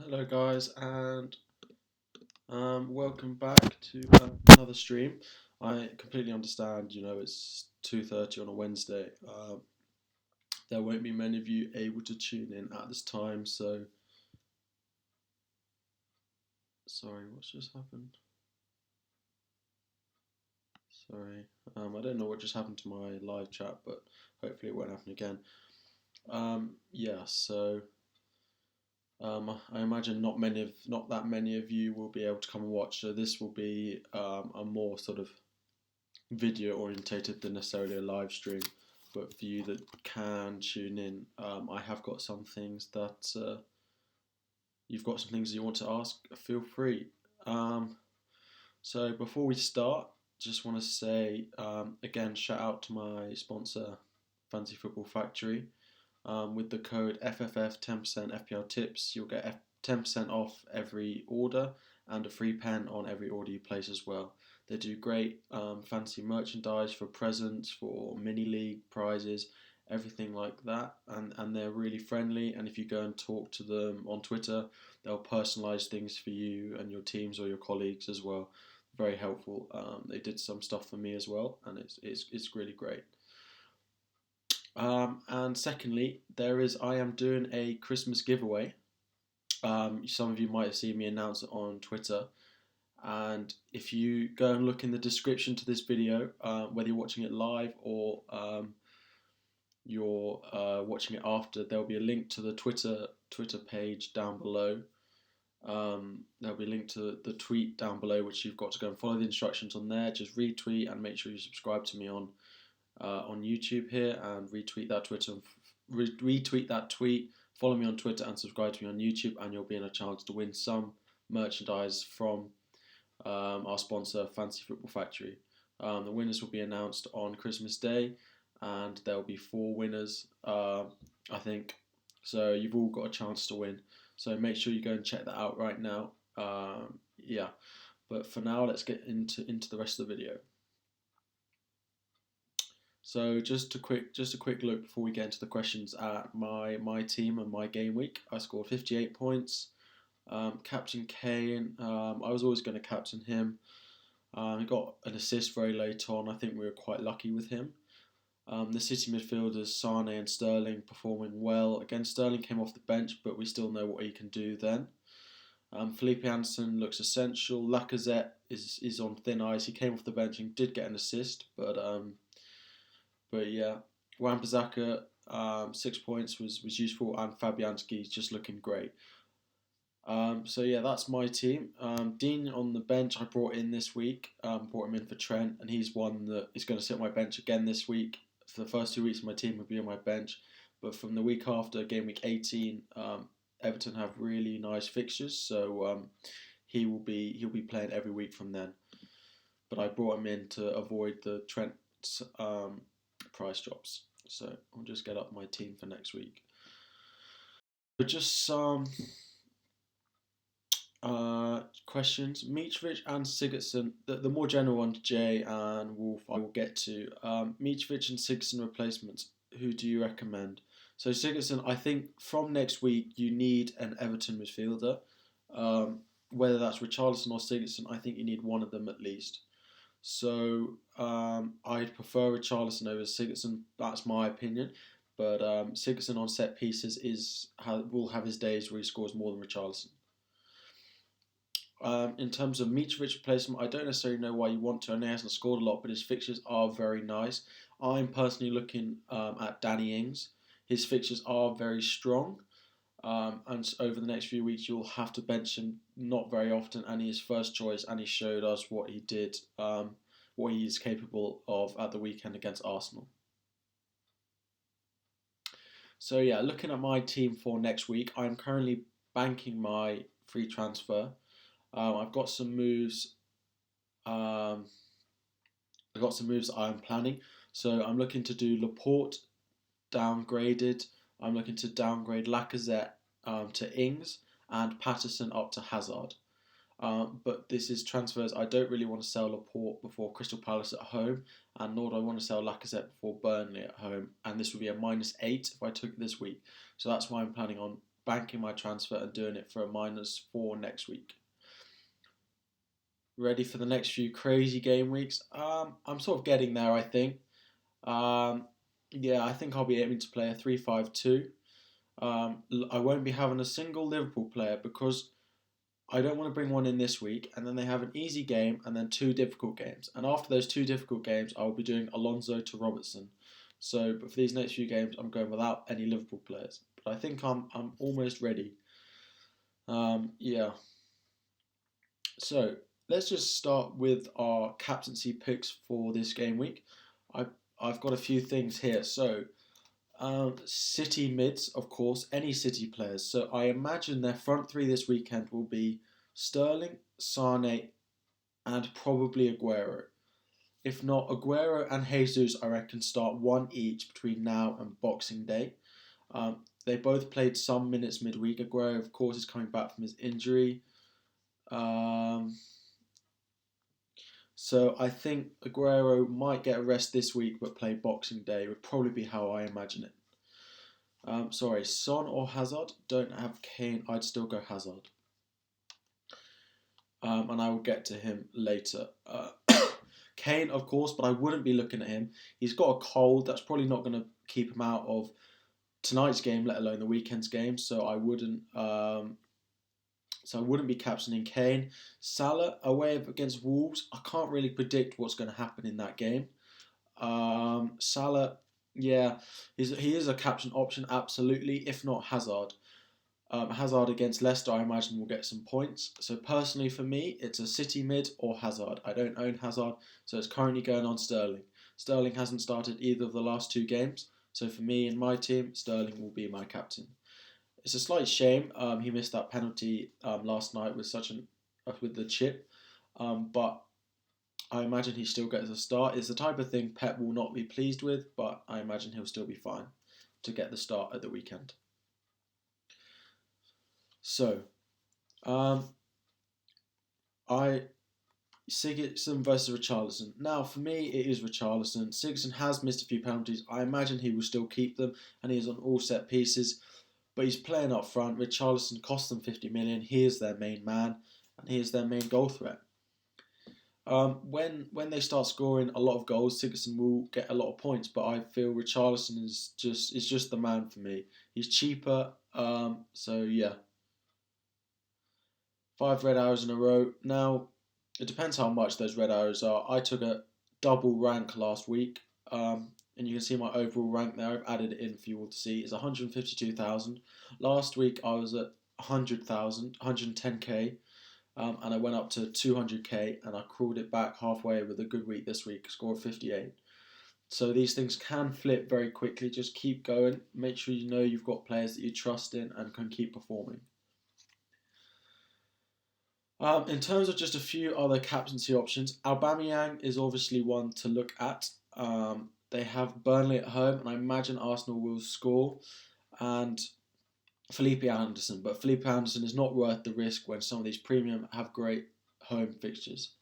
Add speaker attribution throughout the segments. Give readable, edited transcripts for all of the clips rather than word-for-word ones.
Speaker 1: Hello guys, and welcome back to another stream. I completely understand, it's 2:30 on a Wednesday. There won't be many of you able to tune in at this time, so sorry, what's just happened? Sorry, I don't know what just happened to my live chat, but hopefully it won't happen again. Yeah, so I imagine not that many of you will be able to come and watch. So this will be a more sort of video orientated than necessarily a live stream. But for you that can tune in, I have got some things that you've got some things you want to ask. Feel free. So before we start, just want to say again, shout out to my sponsor, Fantasy Football Factory. With the code FFF 10% FPLTIPZ, you'll get 10% off every order and a free pen on every order you place as well. They do great fancy merchandise for presents, for mini league prizes, everything like that, and they're really friendly. And if you go and talk to them on Twitter, they'll personalize things for you and your teams or your colleagues as well. Very helpful. They did some stuff for me as well, and it's really great. And secondly, I am doing a Christmas giveaway. Some of you might have seen me announce it on Twitter. And if you go and look in the description to this video, whether you're watching it live or you're watching it after, there'll be a link to the Twitter page down below. There'll be a link to the tweet down below, which you've got to go and follow the instructions on there. Just retweet and make sure you subscribe to me on YouTube here, and retweet that retweet that tweet. Follow me on Twitter and subscribe to me on YouTube, and you'll be in a chance to win some merchandise from our sponsor, Fantasy Football Factory. The winners will be announced on Christmas Day, and there will be 4 winners, I think. So you've all got a chance to win. So make sure you go and check that out right now. Yeah, but for now, let's get into the rest of the video. So just a quick look before we get into the questions at my team and my game week. I scored 58 points. Captain Kane, I was always going to captain him. He got an assist very late on. I think we were quite lucky with him. The City midfielders, Sane and Sterling, performing well. Again, Sterling came off the bench, but we still know what he can do then. Felipe Anderson looks essential. Lacazette is on thin ice. He came off the bench and did get an assist, but yeah, Wan-Bissaka, 6 points was useful, and Fabianski's just looking great. So yeah, that's my team. Dean on the bench I brought in this week. Brought him in for Trent, and he's one that is going to sit on my bench again this week. For the first 2 weeks, my team will be on my bench, but from the week after, game week 18, Everton have really nice fixtures, so he'll be playing every week from then. But I brought him in to avoid the Trent price drops. So I'll just get up my team for next week. But just some questions. Mitrovic and Sigurdsson, the more general ones, Jay and Wolf, I will get to. Mitrovic and Sigurdsson replacements, who do you recommend? So Sigurdsson, I think from next week you need an Everton midfielder. Whether that's Richarlison or Sigurdsson, I think you need one of them at least. So I'd prefer Richarlison over Sigurdsson. That's my opinion. But Sigurdsson on set pieces will have his days where he scores more than Richarlison. In terms of Mitrovic replacement, I don't necessarily know why you want to. I know he hasn't scored a lot, but his fixtures are very nice. I'm personally looking at Danny Ings. His fixtures are very strong. And over the next few weeks, you'll have to bench him not very often, and he is first choice, and he showed us what he did, what he is capable of at the weekend against Arsenal. So yeah, looking at my team for next week, I'm currently banking my free transfer. I've got some moves. I'm planning. So I'm looking to do Laporte downgraded. I'm looking to downgrade Lacazette to Ings and Patterson up to Hazard. But this is transfers. I don't really want to sell Laporte before Crystal Palace at home, and nor do I want to sell Lacazette before Burnley at home. And this would be a -8 if I took it this week. So that's why I'm planning on banking my transfer and doing it for a -4 next week. Ready for the next few crazy game weeks? I'm sort of getting there, I think. Yeah, I think I'll be aiming to play a 3-5-2. I won't be having a single Liverpool player because I don't want to bring one in this week, and then they have an easy game and then 2 difficult games. And after those 2 difficult games, I will be doing Alonso to Robertson. So, but for these next few games, I'm going without any Liverpool players. But I think I'm almost ready. Yeah. So let's just start with our captaincy picks for this game week. I've got a few things here. So City mids, of course, any City players. So I imagine their front 3 this weekend will be Sterling, Sane, and probably Aguero. If not, Aguero and Jesus, I reckon, start 1 each between now and Boxing Day. They both played some minutes midweek. Aguero, of course, is coming back from his injury. So I think Aguero might get a rest this week, but play Boxing Day would probably be how I imagine it. Sorry, Son or Hazard? Don't have Kane. I'd still go Hazard. And I will get to him later. Kane, of course, but I wouldn't be looking at him. He's got a cold. That's probably not going to keep him out of tonight's game, let alone the weekend's game. So I wouldn't. So I wouldn't be captaining Kane. Salah away against Wolves. I can't really predict what's going to happen in that game. Salah, yeah, he is a captain option, absolutely. If not Hazard. Hazard against Leicester, I imagine, will get some points. So personally for me, it's a City mid or Hazard. I don't own Hazard, so it's currently going on Sterling. Sterling hasn't started either of the last 2 games. So for me and my team, Sterling will be my captain. It's a slight shame he missed that penalty last night with with the chip, but I imagine he still gets a start. It's the type of thing Pep will not be pleased with, but I imagine he'll still be fine to get the start at the weekend. So, Sigurdsson versus Richarlison. Now, for me, it is Richarlison. Sigurdsson has missed a few penalties. I imagine he will still keep them, and he is on all set pieces. But he's playing up front. Richarlison cost them 50 million. He is their main man, and he is their main goal threat. When they start scoring a lot of goals, Sigurdsson will get a lot of points. But I feel Richarlison is just the man for me. He's cheaper. So yeah. 5 red arrows in a row. Now, it depends how much those red arrows are. I took a double rank last week, and you can see my overall rank there. I've added it in for you all to see. It's 152,000. Last week I was at 100,000, 110k, and I went up to 200k, and I crawled it back halfway with a good week this week, score 58. So these things can flip very quickly. Just keep going. Make sure you know you've got players that you trust in and can keep performing. In terms of just a few other captaincy options, Aubameyang is obviously one to look at. They have Burnley at home, and I imagine Arsenal will score. And Felipe Anderson, but Felipe Anderson is not worth the risk when some of these premium have great home fixtures.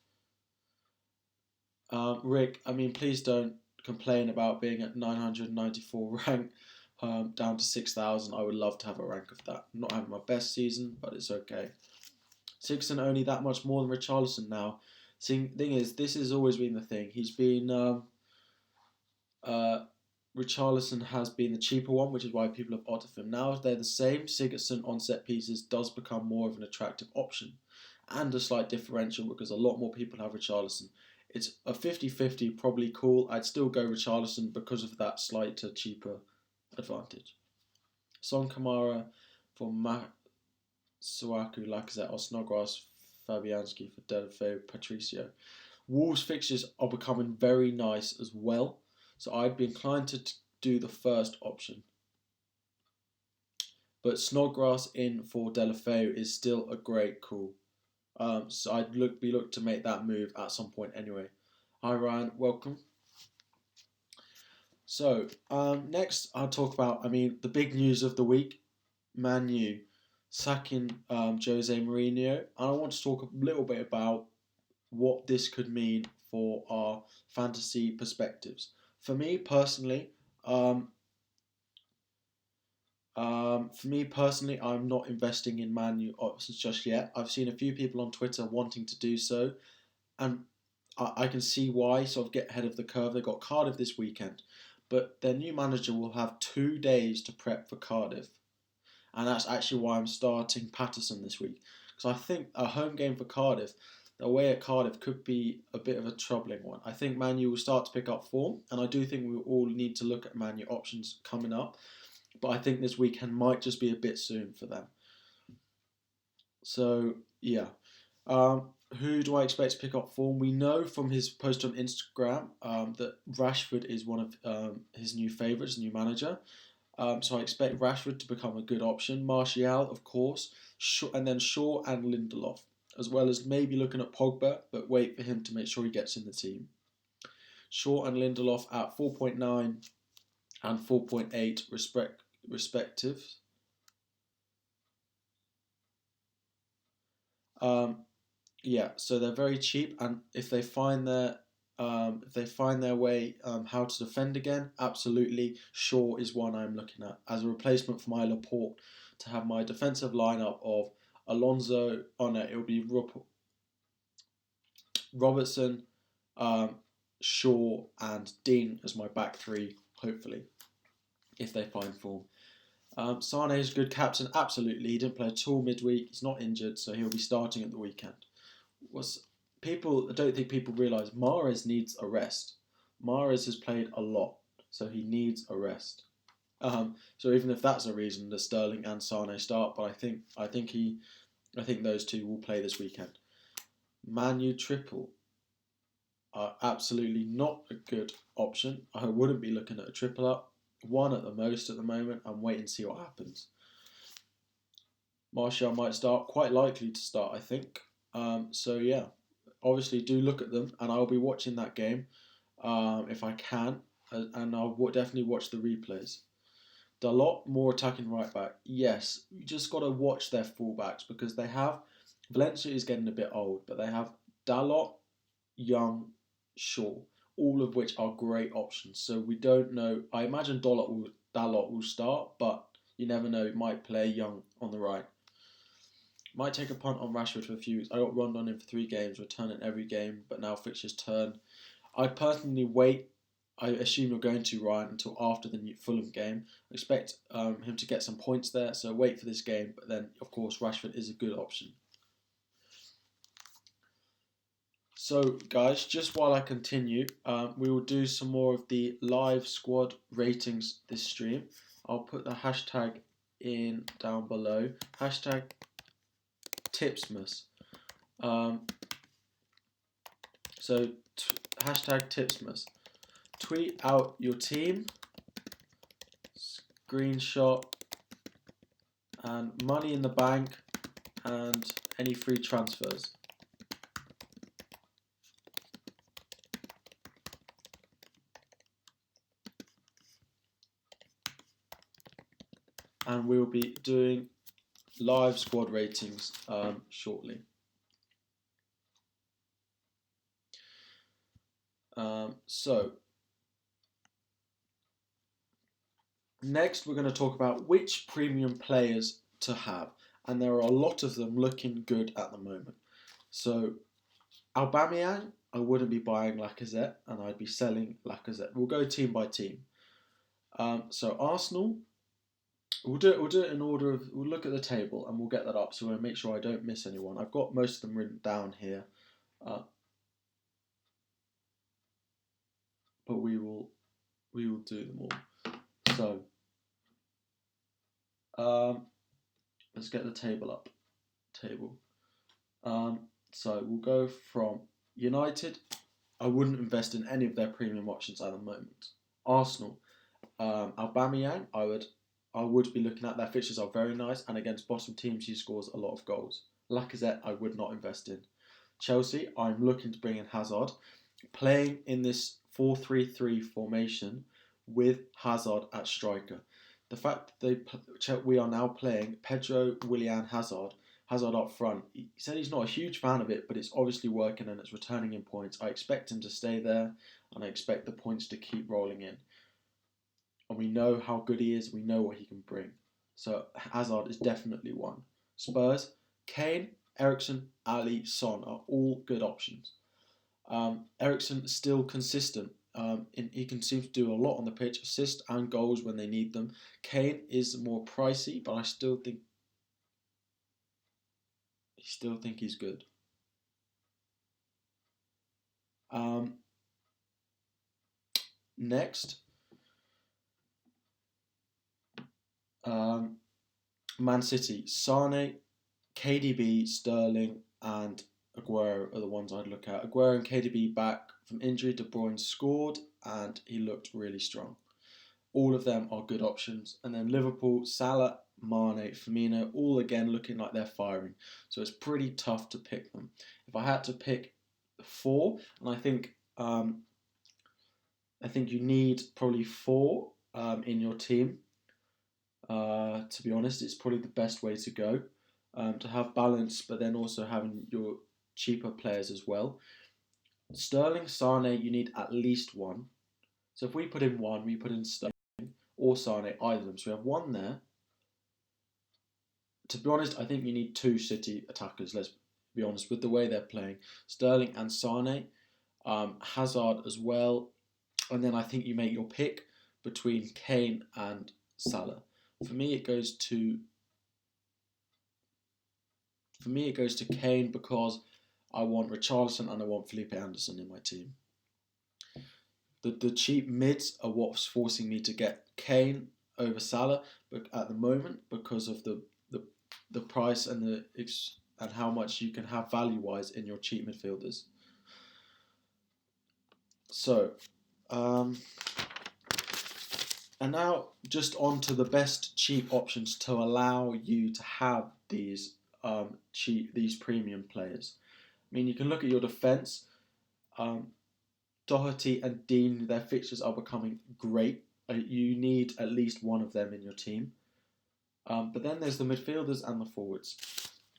Speaker 1: Rick, I mean, please don't complain about being at 994 rank, down to 6,000. I would love to have a rank of that. I'm not having my best season, but it's okay. Sigurdsson only that much more than Richarlison now. See, thing is, this has always been the thing. He's been Richarlison has been the cheaper one, which is why people have opted for him. Now, if they're the same, Sigurdsson on set pieces does become more of an attractive option, and a slight differential because a lot more people have Richarlison. It's a 50-50, probably cool. I'd still go Richarlison because of that slight cheaper advantage. Son Kamara for Suaku, Lacazette, or Snodgrass, Fabianski for Delafeu, Patricio. Wolves fixtures are becoming very nice as well, so I'd be inclined to do the first option. But Snodgrass in for Delafeu is still a great call. So I'd be look to make that move at some point anyway. Hi Ryan, welcome. So next I'll talk about, the big news of the week, Man U sacking Jose Mourinho, and I want to talk a little bit about what this could mean for our fantasy perspectives. For me personally, I For me personally, I'm not investing in Man U options just yet. I've seen a few people on Twitter wanting to do so, and I can see why. Sort of get ahead of the curve. They've got Cardiff this weekend, but their new manager will have 2 days to prep for Cardiff, and that's actually why I'm starting Patterson this week, because I think a home game for Cardiff, the away at Cardiff, could be a bit of a troubling one. I think Man U will start to pick up form, and I do think we all need to look at Man U options coming up, but I think this weekend might just be a bit soon for them. So yeah, who do I expect to pick up form? We know from his post on Instagram that Rashford is one of his new favourites, new manager. So I expect Rashford to become a good option. Martial, of course, and then Shaw and Lindelof, as well as maybe looking at Pogba, but wait for him to make sure he gets in the team. Shaw and Lindelof at 4.9 and 4.8 respective. Yeah, so they're very cheap, and if they find their way how to defend again, absolutely, Shaw is one I'm looking at as a replacement for my Laporte, to have my defensive lineup of Alonso. Oh no, it will be Robertson, Shaw, and Dean as my back three. Hopefully, if they find form. Sane is a good captain, absolutely. He didn't play at all midweek. He's not injured, so he'll be starting at the weekend. I don't think people realise Mahrez needs a rest. Mahrez has played a lot, so he needs a rest. So even if that's a reason that Sterling and Sane start, but I think those two will play this weekend. Man U triple are absolutely not a good option. I wouldn't be looking at a triple up. One at the most at the moment, and wait and see what happens. Martial might start, quite likely to start, I think. So yeah, obviously do look at them, and I'll be watching that game if I can, and I'll definitely watch the replays. Dalot, more attacking right back. Yes, you just got to watch their fullbacks, because they have Valencia is getting a bit old, but they have Dalot, Young, Shaw, all of which are great options. So we don't know. I imagine Dalot will start, but you never know. He might play Young on the right. Might take a punt on Rashford for a few weeks. I got Rondon in for 3 games, returning every game, but now fixtures turn. I personally wait. I assume you're going to, Ryan, until after the Fulham game. I expect him to get some points there, so wait for this game. But then, of course, Rashford is a good option. So, guys, just while I continue, we will do some more of the live squad ratings this stream. I'll put the hashtag in down below. Hashtag Tipsmas. Hashtag Tipsmas. Tweet out your team, screenshot, and money in the bank, and any free transfers. And we'll be doing live squad ratings shortly. So next we're going to talk about which premium players to have, and there are a lot of them looking good at the moment. So Aubameyang, I wouldn't be buying Lacazette, and I'd be selling Lacazette. We'll go team by team. So Arsenal, we'll do it in order of. We'll look at the table and we'll get that up, so we'll make sure I don't miss anyone. I've got most of them written down here, but we will do them all. So let's get the table up. So we'll go from United. I wouldn't invest in any of their premium options at the moment. Arsenal, Aubameyang, I would be looking at. Their fixtures are very nice, and against bottom teams he scores a lot of goals. Lacazette, I would not invest in. Chelsea, I'm looking to bring in Hazard, playing in this 4-3-3 formation with Hazard at striker. The fact that we are now playing Pedro, Willian, Hazard up front. He said he's not a huge fan of it, but it's obviously working and it's returning in points. I expect him to stay there, and I expect the points to keep rolling in. And we know how good he is. We know what he can bring. So Hazard is definitely one. Spurs, Kane, Eriksen, Ali, Son are all good options. Eriksen is still consistent. He can seem to do a lot on the pitch, assists and goals when they need them. Kane is more pricey, but I still think he's good. Next, Man City, Sane, KDB, Sterling, and Aguero are the ones I'd look at. Aguero and KDB back from injury. De Bruyne scored, and he looked really strong. All of them are good options. And then Liverpool, Salah, Mane, Firmino, all again looking like they're firing. So it's pretty tough to pick them. If I had to pick four, and I think you need probably four in your team. To be honest, it's probably the best way to go. To have balance, but then also having your cheaper players as well. Sterling, Sane, you need at least one. So if we put in one, we put in Sterling or Sane, either of them. So we have one there. To be honest, I think you need two City attackers, let's be honest, with the way they're playing. Sterling and Sane, Hazard as well. And then I think you make your pick between Kane and Salah. For me, it goes to Kane because I want Richarlison and I want Felipe Anderson in my team. The cheap mids are what's forcing me to get Kane over Salah at the moment because of the price and how much you can have value-wise in your cheap midfielders. So, and now just on to the best cheap options to allow you to have these these premium players. I mean, you can look at your defence. Doherty and Dean, their fixtures are becoming great. You need at least one of them in your team. But then there's the midfielders and the forwards.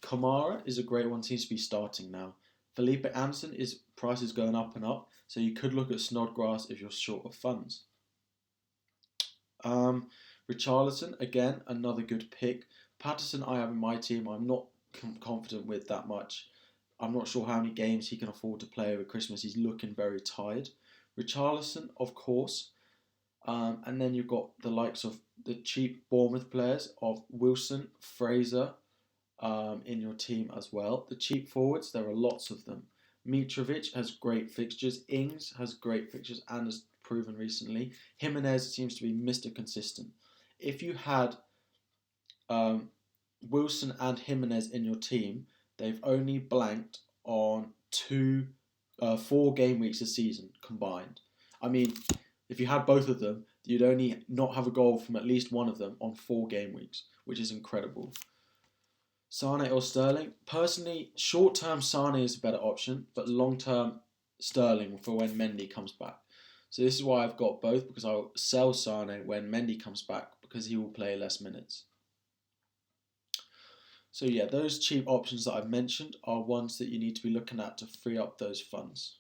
Speaker 1: Kamara is a great one, seems to be starting now. Felipe Anderson, price is going up and up, so you could look at Snodgrass if you're short of funds. Richarlison, again, another good pick. Patterson I have in my team, I'm not confident with that much. I'm not sure how many games he can afford to play over Christmas. He's looking very tired. Richarlison, of course. And then you've got the likes of the cheap Bournemouth players of Wilson, Fraser in your team as well. The cheap forwards, there are lots of them. Mitrovic has great fixtures. Ings has great fixtures and has proven recently. Jimenez seems to be Mr. Consistent. If you had Wilson and Jimenez in your team, they've only blanked on 4 game weeks a season combined. I mean, if you had both of them, you'd only not have a goal from at least one of them on 4 game weeks, which is incredible. Sane or Sterling? Personally, short-term Sane is a better option, but long-term Sterling for when Mendy comes back. So this is why I've got both, because I'll sell Sane when Mendy comes back, because he will play less minutes. So yeah, those cheap options that I've mentioned are ones that you need to be looking at to free up those funds.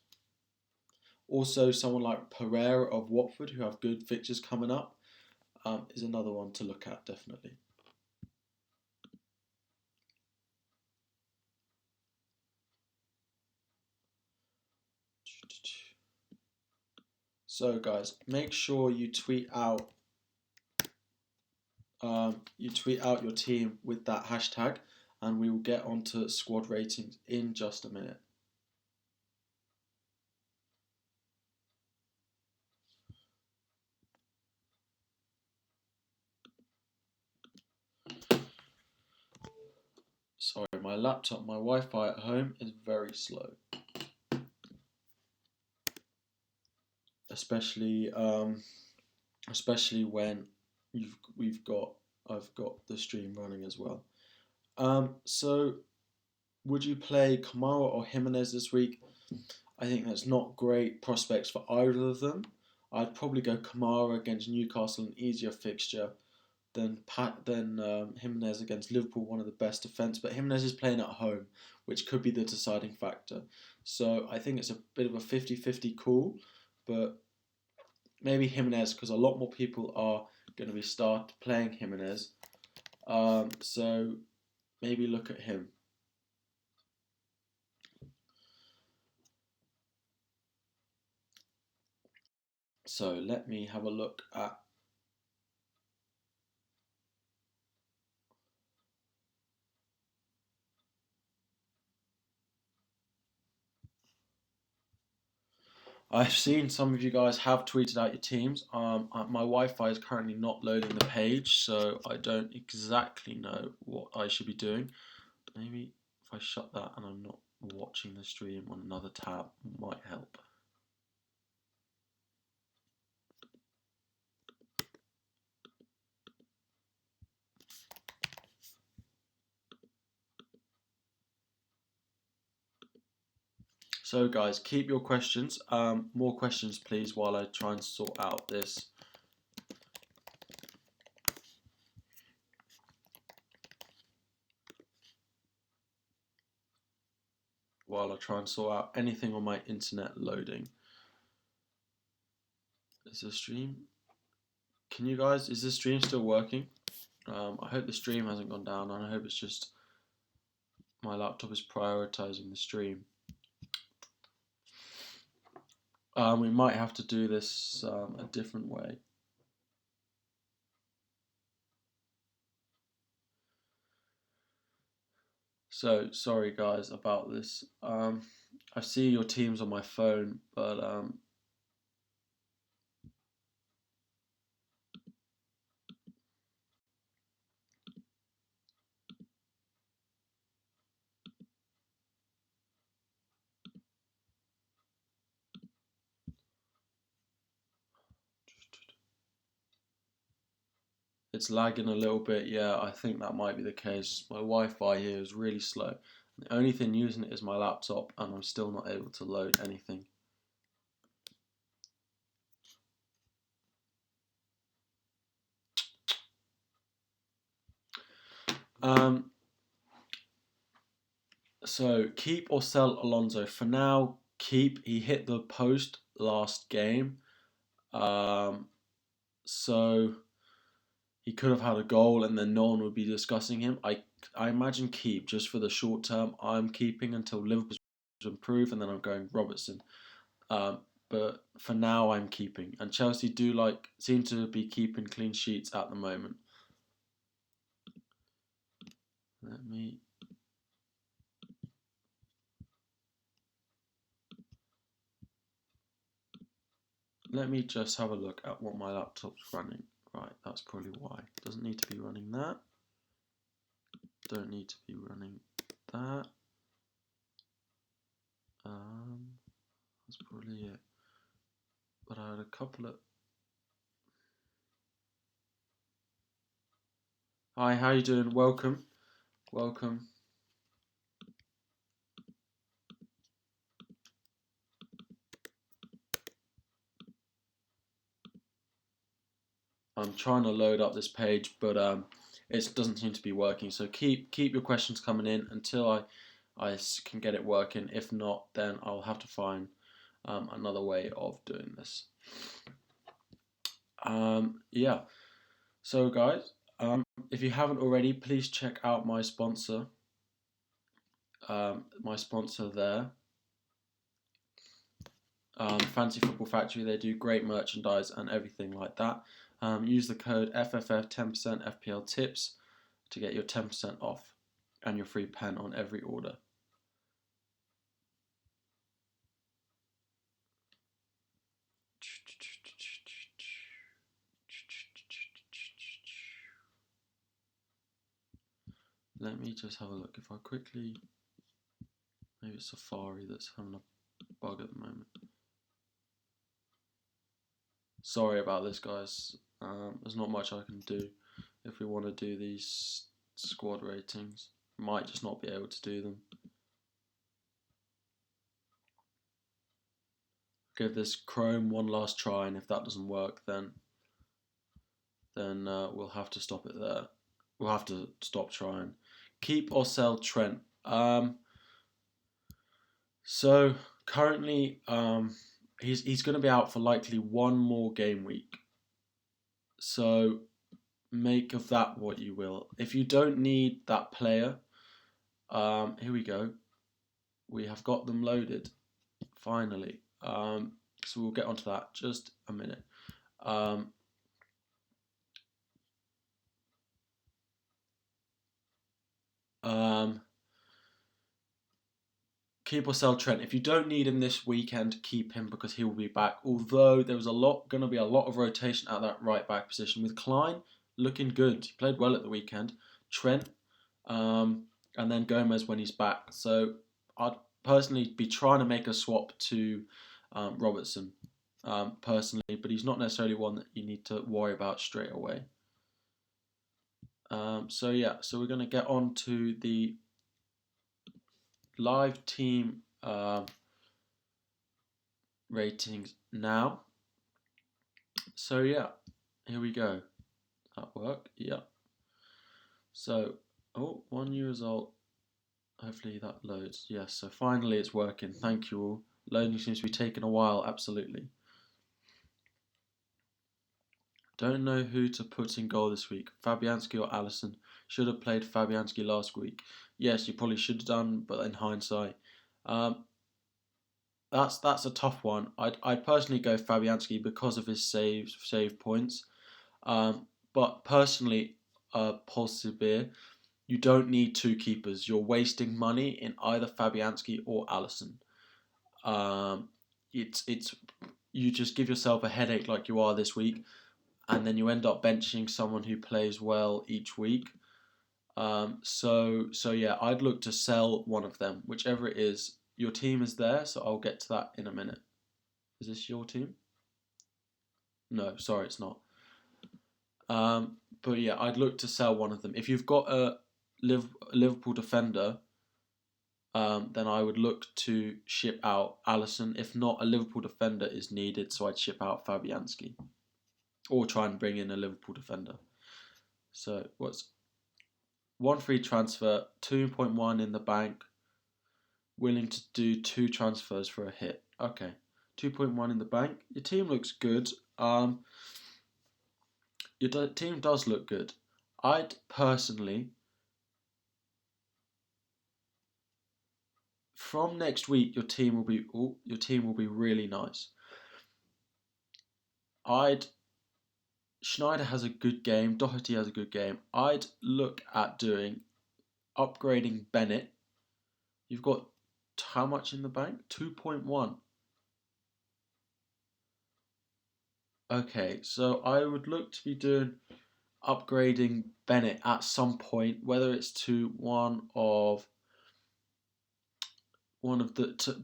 Speaker 1: Also, someone like Pereira of Watford, who have good fixtures coming up, is another one to look at, definitely. So guys, make sure you tweet out your team with that hashtag, and we will get onto squad ratings in just a minute. Sorry, my Wi-Fi at home is very slow. Especially when I've got the stream running as well. So would you play Kamara or Jimenez this week? I think that's not great prospects for either of them. I'd probably go Kamara against Newcastle, an easier fixture than Jimenez against Liverpool, one of the best defence. But Jimenez is playing at home, which could be the deciding factor. So I think it's a bit of a 50-50 call, but maybe Jimenez, because a lot more people are going to be playing Jimenez. So maybe look at him. So let me have a look at. I've seen some of you guys have tweeted out your teams. My Wi-Fi is currently not loading the page, so I don't exactly know what I should be doing. Maybe if I shut that and I'm not watching the stream on another tab might help. So guys, keep your questions. More questions please while I try and sort out this. While I try and sort out anything on my internet loading. Is the stream? Can you guys? Is the stream still working? I hope the stream hasn't gone down, and I hope it's just my laptop is prioritizing the stream. We might have to do this a different way. So sorry guys about this. I see your teams on my phone, but it's lagging a little bit. Yeah, I think that might be the case. My Wi-Fi here is really slow. The only thing using it is my laptop, and I'm still not able to load anything. So keep or sell Alonso. For now, keep. He hit the post last game. So he could have had a goal and then no one would be discussing him. I imagine keep just for the short term. I'm keeping until Liverpool's improve and then I'm going Robertson. But for now I'm keeping. And Chelsea do seem to be keeping clean sheets at the moment. Let me just have a look at what my laptop's running. Right, that's probably why. Doesn't need to be running that. Don't need to be running that. That's probably it. But I had a couple of... Hi, how you doing? Welcome. Welcome. I'm trying to load up this page, but it doesn't seem to be working. So keep your questions coming in until I can get it working. If not, then I'll have to find another way of doing this. Yeah. So guys, if you haven't already, please check out my sponsor. My sponsor there. Fancy Football Factory, they do great merchandise and everything like that. Use the code FFF 10% FPLTIPZ to get your 10% off and your free pen on every order. Let me just have a look. If I quickly, maybe it's Safari that's having a bug at the moment. Sorry about this, guys. There's not much I can do if we want to do these squad ratings. Might just not be able to do them. Give this Chrome one last try, and if that doesn't work, then we'll have to stop it there. We'll have to stop trying. Keep or sell Trent. So currently, he's going to be out for likely one more game week. So make of that what you will. If you don't need that player, here we go. We have got them loaded, finally. So we'll get onto that just a minute. Keep or sell Trent. If you don't need him this weekend, keep him because he will be back. Although there was going to be a lot of rotation at that right back position with Klein looking good. He played well at the weekend. Trent, and then Gomez when he's back. So I'd personally be trying to make a swap to Robertson, personally, but he's not necessarily one that you need to worry about straight away. So yeah, so we're going to get on to the live team ratings now. So yeah, here we go. That work? Yeah. So, one new result. Hopefully that loads. Yes, so finally it's working. Thank you all. Loading seems to be taking a while, absolutely. Don't know who to put in goal this week. Fabianski or Allison. Should have played Fabianski last week. Yes, you probably should have done, but in hindsight. That's a tough one. I'd personally go Fabianski because of his save points. But personally, positive beer, you don't need two keepers. You're wasting money in either Fabianski or Allison. It's you just give yourself a headache like you are this week, and then you end up benching someone who plays well each week. So yeah, I'd look to sell one of them, whichever it is. Your team is there, so I'll get to that in a minute. Is this your team? No, sorry, it's not. But yeah, I'd look to sell one of them. If you've got a Liverpool defender, then I would look to ship out Allison. If not, a Liverpool defender is needed, so I'd ship out Fabianski. Or try and bring in a Liverpool defender. So, what's 1 free transfer, 2.1 in the bank, willing to do 2 transfers for a hit. Okay, 2.1 in the bank. Your team looks good. Your team does look good. I'd personally, from next week, your team will be really nice. Schneider has a good game. Doherty has a good game. I'd look at upgrading Bennett. You've got how much in the bank? 2.1. Okay, so I would look to be upgrading Bennett at some point, whether it's to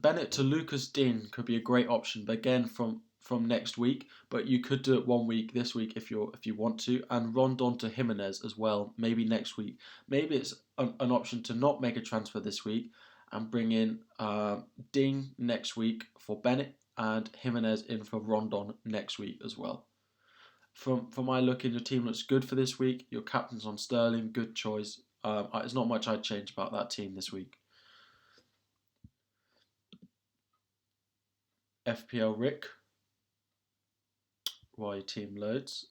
Speaker 1: Bennett to Lucas Dean could be a great option, but again from next week. But you could do it 1 week this week if you want to, and Rondon to Jimenez as well. Maybe next week. Maybe it's an option to not make a transfer this week and bring in Dean next week for Bennett and Jimenez in for Rondon next week as well. From my look in, your team looks good for this week. Your captain's on Sterling, good choice. There's not much I'd change about that team this week. FPL Rick, while your team loads.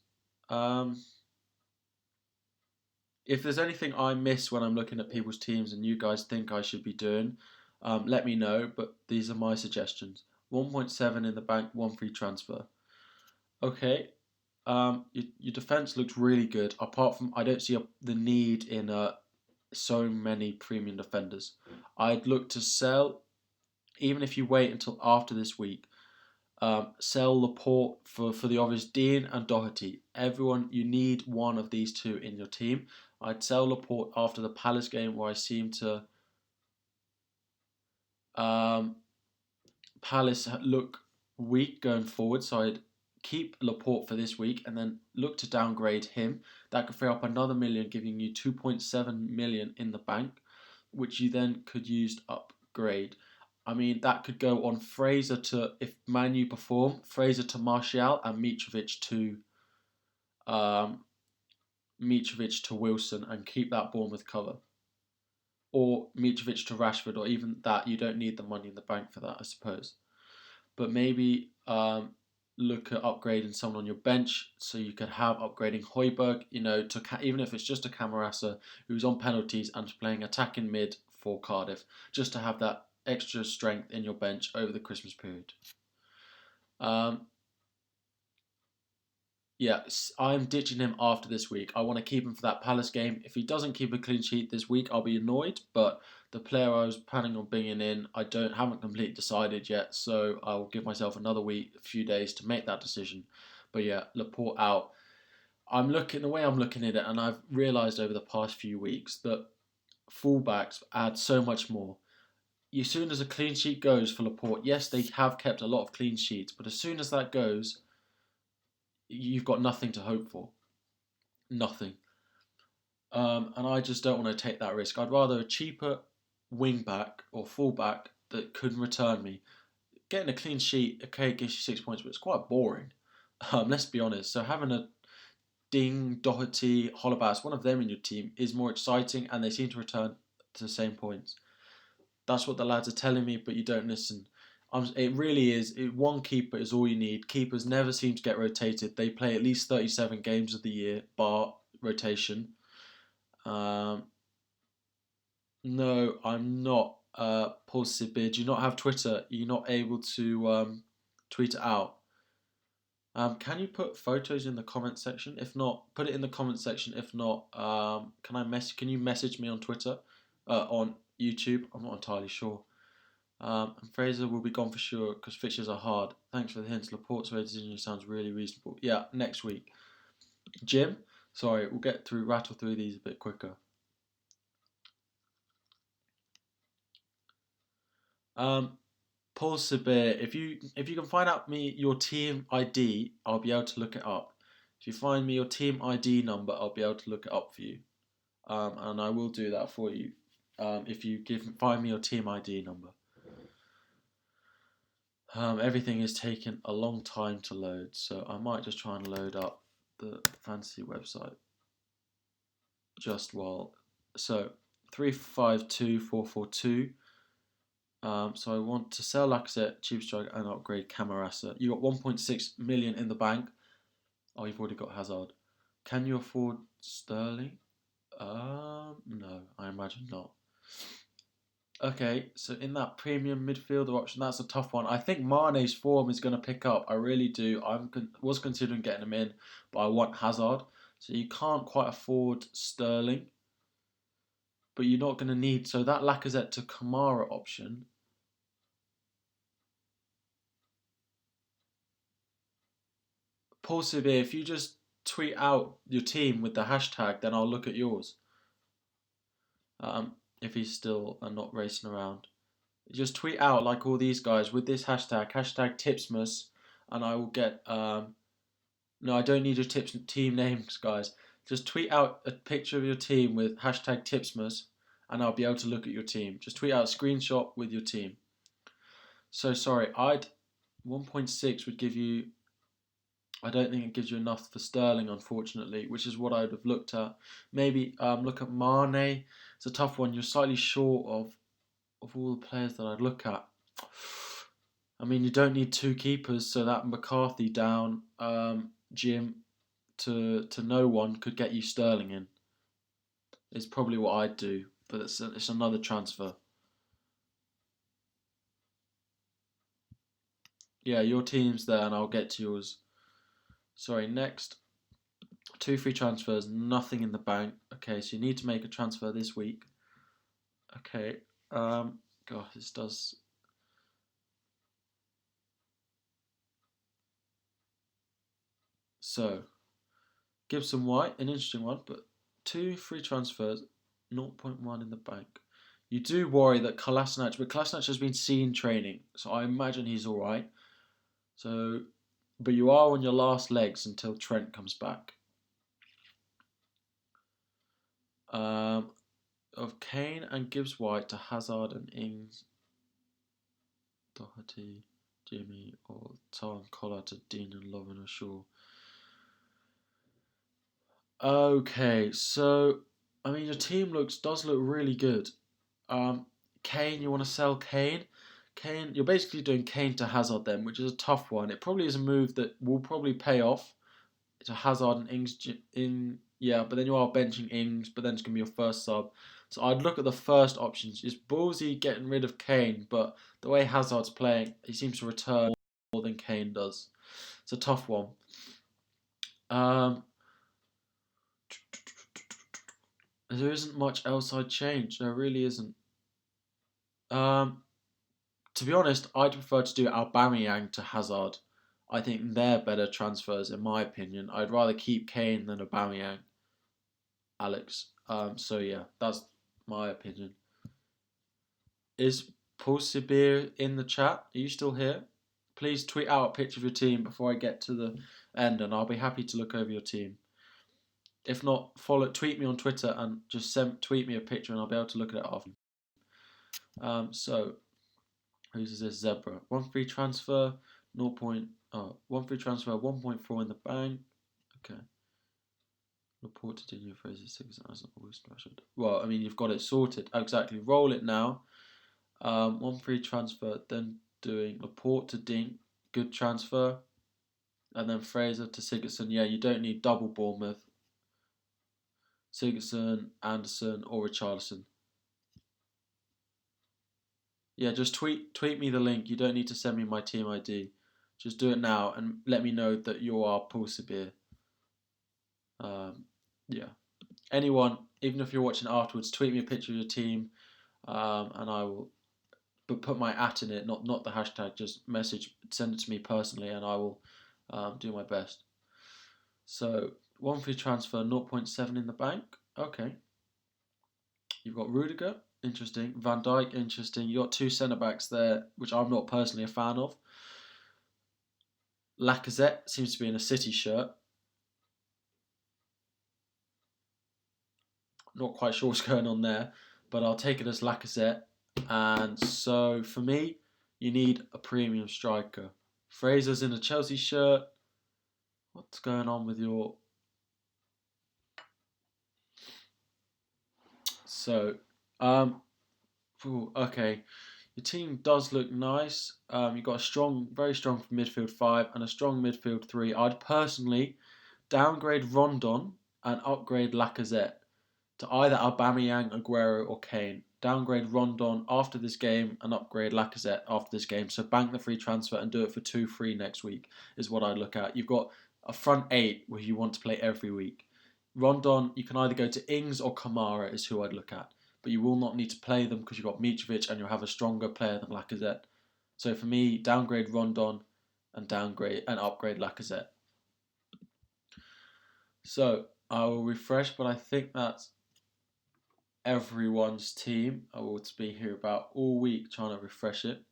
Speaker 1: If there's anything I miss when I'm looking at people's teams and you guys think I should be doing, let me know. But these are my suggestions. 1.7 in the bank, 1 free transfer. Okay. Your defense looks really good. Apart from, I don't see the need in so many premium defenders. I'd look to sell, even if you wait until after this week. Sell Laporte for the obvious Dean and Doherty. Everyone, you need one of these two in your team. I'd sell Laporte after the Palace game where I seem to Palace look weak going forward, so I'd keep Laporte for this week and then look to downgrade him. That could free up another million, giving you 2.7 million in the bank, which you then could use to upgrade. I mean, that could go on Fraser to, if Man U perform, Fraser to Martial and Mitrovic to Wilson and keep that Bournemouth cover. Or Mitrovic to Rashford, or even that, you don't need the money in the bank for that, I suppose. But maybe look at upgrading someone on your bench, so you could have upgrading Højbjerg, even if it's just a Camarasa who's on penalties and playing attacking mid for Cardiff, just to have that extra strength in your bench over the Christmas period. Yeah, I'm ditching him after this week. I want to keep him for that Palace game. If he doesn't keep a clean sheet this week, I'll be annoyed. But the player I was planning on bringing in, haven't completely decided yet. So I'll give myself another week, a few days to make that decision. But yeah, Laporte out. The way I'm looking at it, and I've realised over the past few weeks that fullbacks add so much more. As soon as a clean sheet goes for Laporte, yes, they have kept a lot of clean sheets, but as soon as that goes, you've got nothing to hope for. Nothing. And I just don't want to take that risk. I'd rather a cheaper wing back or full back that could return me. Getting a clean sheet, okay, gives you 6 points, but it's quite boring. Let's be honest. So having a Ding, Doherty, Holebas, one of them in your team is more exciting, and they seem to return to the same points. That's what the lads are telling me, but you don't listen. It really is. One keeper is all you need. Keepers never seem to get rotated. They play at least 37 games of the year, bar rotation. No, I'm not. Paul Sibid, do you not have Twitter? You're not able to tweet it out. Can you put photos in the comment section? If not, put it in the comment section. If not, Can you message me on Twitter, on YouTube? I'm not entirely sure. And Fraser will be gone for sure because fixtures are hard. Thanks for the hints. Laporte's decision sounds really reasonable. Yeah, next week. Jim, sorry, we'll rattle through these a bit quicker. Paul Sabir, if you can find out your team ID, I'll be able to look it up. If you find me your team ID number, I'll be able to look it up for you, and I will do that for you. If you find me your team ID number. Everything is taking a long time to load, so I might just try and load up the fantasy website just while. So 352442. So I want to sell Lacazette, cheap strike, and upgrade Camarasa. You got 1.6 million in the bank. Oh, you've already got Hazard. Can you afford Sterling? No, I imagine not. Okay, so in that premium midfielder option, that's a tough one. I think Mane's form is going to pick up. I really do. Was considering getting him in, but I want Hazard. So you can't quite afford Sterling, but you're not going to need. So that Lacazette to Kamara option. Paul Severe, if you just tweet out your team with the hashtag, then I'll look at yours. If he's still not racing around. Just tweet out like all these guys with this hashtag #Tipsmas, and I will get. No, I don't need your team names, guys. Just tweet out a picture of your team with #Tipsmas, and I'll be able to look at your team. Just tweet out a screenshot with your team. So sorry, 1.6 would give you. I don't think it gives you enough for Sterling, unfortunately, which is what I would have looked at. Maybe look at Mane. It's a tough one. You're slightly short of all the players that I'd look at. I mean, you don't need two keepers, so that McCarthy down, Jim, to no one could get you Sterling in. It's probably what I'd do, but it's another transfer. Yeah, your team's there, and I'll get to yours. Sorry, next. 2 free transfers, nothing in the bank. Okay, so you need to make a transfer this week. Okay, God, this does. So, Gibson White, an interesting one, but 2 free transfers, 0.1 in the bank. You do worry that Kolasinac, but Kolasinac has been seen training, so I imagine he's all right. So, but you are on your last legs until Trent comes back. Of Kane and Gibbs White to Hazard and Ings, Doherty, Jimmy, or Tom Collar to Dean and Lovren or Shaw. Okay, so I mean your team does look really good. Kane, you want to sell Kane? Kane, you're basically doing Kane to Hazard then, which is a tough one. It probably is a move that will probably pay off to Hazard and Ings yeah, but then you are benching Ings, but then it's gonna be your first sub. So I'd look at the first options. It's ballsy getting rid of Kane, but the way Hazard's playing, he seems to return more than Kane does. It's a tough one. There isn't much else I'd change. There really isn't. To be honest, I'd prefer to do Aubameyang to Hazard. I think they're better transfers in my opinion. I'd rather keep Kane than Aubameyang, Alex. So yeah, that's my opinion. Is Paul Sibir in the chat? Are you still here? Please tweet out a picture of your team before I get to the end, and I'll be happy to look over your team. If not, tweet me on Twitter and just tweet me a picture, and I'll be able to look at it after. So who's this? Zebra. 1 free transfer, 1 free transfer, 1.4 in the bank. Okay. Report to Daniel Fraser 6 as always structured. Well, I mean you've got it sorted. Oh, exactly. Roll it now. 1 free transfer, then doing Laporte to Dink, good transfer. And then Fraser to Sigurdsson. Yeah, you don't need double Bournemouth. Sigurdsson, Anderson, or Richarlison. Yeah, just tweet me the link. You don't need to send me my team ID. Just do it now and let me know that you are Paul Sabir. Yeah. Anyone, even if you're watching afterwards, tweet me a picture of your team, and I will put my @ in it, not the hashtag. Just send it to me personally, and I will do my best. So 1 free transfer, 0.7 in the bank. Okay. You've got Rudiger, interesting. Van Dijk, interesting. You got 2 centre backs there, which I'm not personally a fan of. Lacazette seems to be in a City shirt. Not quite sure what's going on there, but I'll take it as Lacazette. And so for me, you need a premium striker. Fraser's in a Chelsea shirt. What's going on with your... So, okay. Your team does look nice. You've got a very strong midfield 5 and a strong midfield 3. I'd personally downgrade Rondon and upgrade Lacazette to either Aubameyang, Aguero, or Kane. Downgrade Rondon after this game and upgrade Lacazette after this game. So bank the free transfer and do it for 2 free next week is what I'd look at. You've got a front 8 where you want to play every week. Rondon, you can either go to Ings or Kamara is who I'd look at. But you will not need to play them because you've got Mitrovic and you'll have a stronger player than Lacazette. So for me, downgrade Rondon and upgrade Lacazette. So I will refresh, but I think that's everyone's team. I will be here about all week trying to refresh it.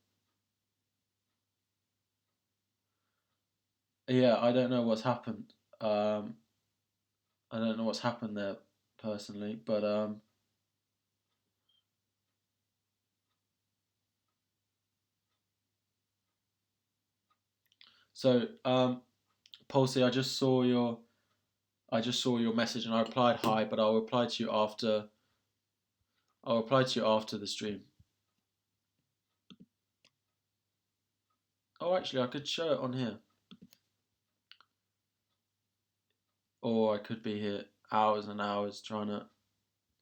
Speaker 1: Yeah, I don't know what's happened. I don't know what's happened there personally, but so Pulsey, I just saw your message and I replied hi, but I'll reply to you after the stream. Oh, actually, I could show it on here. Or I could be here hours and hours trying to...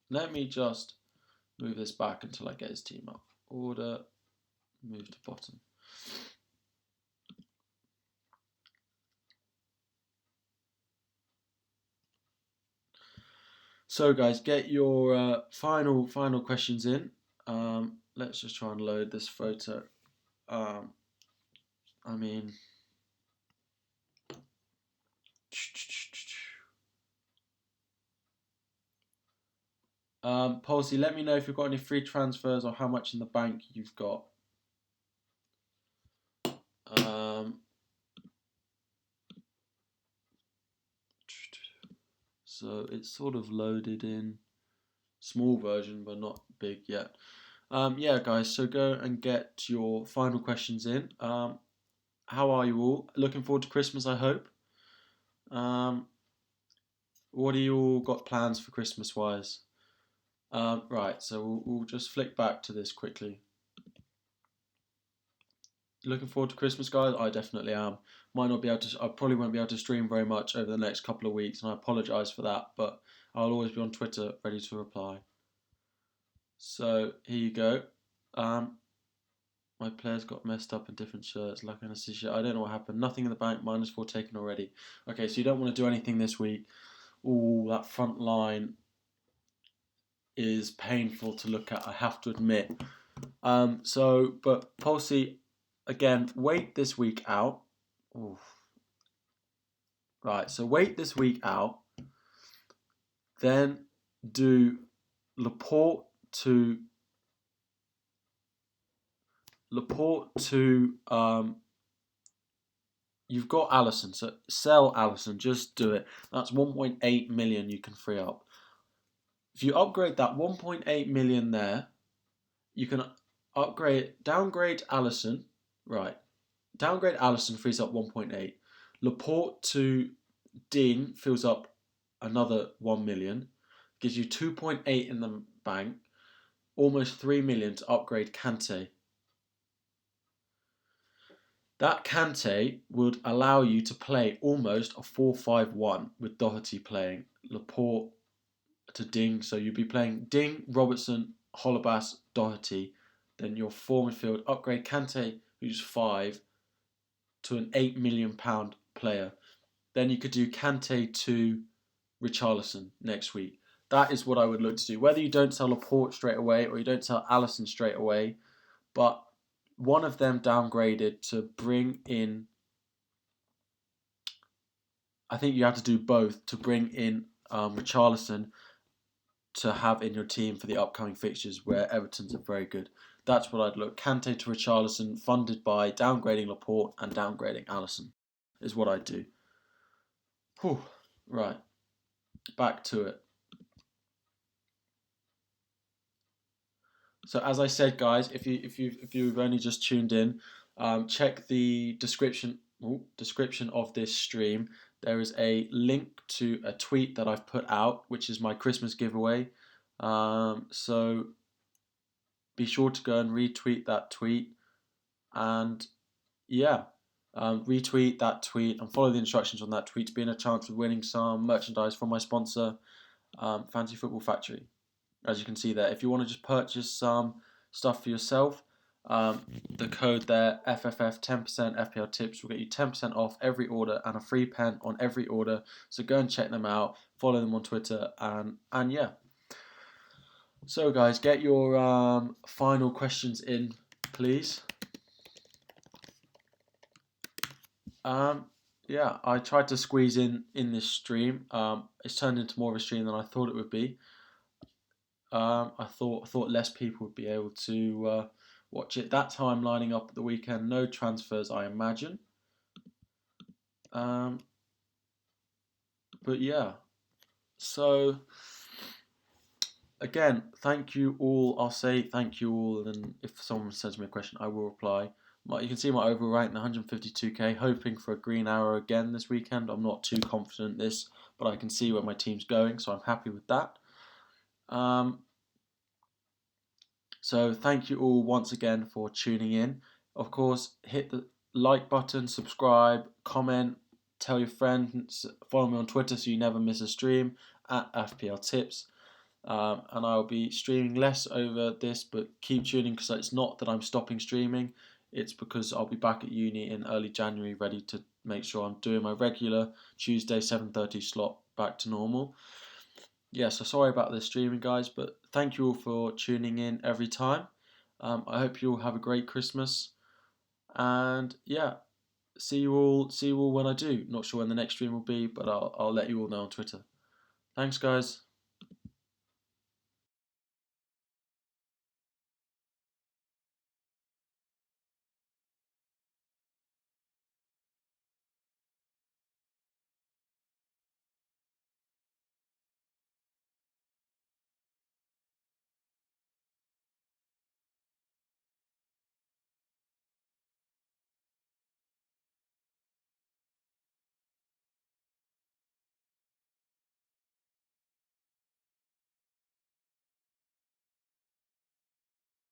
Speaker 1: Let me just move this back until I get his team up. Order, move to bottom. So guys, get your final questions in. Let's just try and load this photo. I mean... Palsy, let me know if you've got any free transfers or how much in the bank you've got. So it's sort of loaded in. Small version, but not big yet. Yeah, guys, so go and get your final questions in. How are you all? Looking forward to Christmas, I hope. What do you all got plans for Christmas-wise? Right, so we'll just flick back to this quickly. looking forward to Christmas, guys? I definitely am. Might not be able to. I probably won't be able to stream very much over the next couple of weeks, and I apologise for that. But I'll always be on Twitter, ready to reply. So here you go. My players got messed up in different shirts. Like an assist shirt. I don't know what happened. Nothing in the bank. -4 taken already. Okay, so you don't want to do anything this week. Ooh, that front line is painful to look at, I have to admit. But Pulsey, again, wait this week out. Oof. Right, so wait this week out. Then do Laporte to you've got Allison, so sell Allison, just do it. That's 1.8 million you can free up. If you upgrade that 1.8 million there, you can downgrade Allison, right? Downgrade Allison frees up 1.8. Laporte to Dean fills up another 1 million, gives you 2.8 in the bank, almost 3 million to upgrade Kante. That Kante would allow you to play almost a 4-5-1 with Doherty playing Laporte to Ding. So you'd be playing Ding, Robertson, Holebas, Doherty. Then your 4 midfield upgrade Kante, who's 5, to an £8 million player. Then you could do Kante to Richarlison next week. That is what I would look to do. Whether you don't sell Laporte straight away or you don't sell Allison straight away, but one of them downgraded to bring in. I think you have to do both to bring in Richarlison to have in your team for the upcoming fixtures where Everton's are very good. That's what I'd look. Kante to Richarlison, funded by downgrading Laporte and downgrading Allison, is what I'd do. Whew. Right, back to it. So as I said, guys, if you've only just tuned in, check the description of this stream. There is a link to a tweet that I've put out, which is my Christmas giveaway. So be sure to go and retweet that tweet, and yeah, retweet that tweet and follow the instructions on that tweet to be in a chance of winning some merchandise from my sponsor, Fantasy Football Factory. As you can see there, if you want to just purchase some stuff for yourself, the code there, FFF 10% FPLTIPZ, will get you 10% off every order and a free pen on every order. So go and check them out, follow them on Twitter, and yeah. So guys, get your final questions in, please. Yeah, I tried to squeeze in this stream. It's turned into more of a stream than I thought it would be. I thought less people would be able to watch it. That's how I'm lining up at the weekend. No transfers, I imagine. But yeah, so again, thank you all. I'll say thank you all, and if someone sends me a question, I will reply. You can see my overall rank, 152k. Hoping for a green arrow again this weekend. I'm not too confident this, but I can see where my team's going, so I'm happy with that. So thank you all once again for tuning in. Of course, hit the like button, subscribe, comment, tell your friends, follow me on Twitter so you never miss a stream at FPLTIPZ. And I'll be streaming less over this, but keep tuning because it's not that I'm stopping streaming. It's because I'll be back at uni in early January, ready to make sure I'm doing my regular Tuesday 7:30 slot back to normal. Yeah, so sorry about this streaming, guys, but thank you all for tuning in every time. I hope you all have a great Christmas, and yeah, see you all when I do. Not sure when the next stream will be, but I'll let you all know on Twitter. Thanks, guys.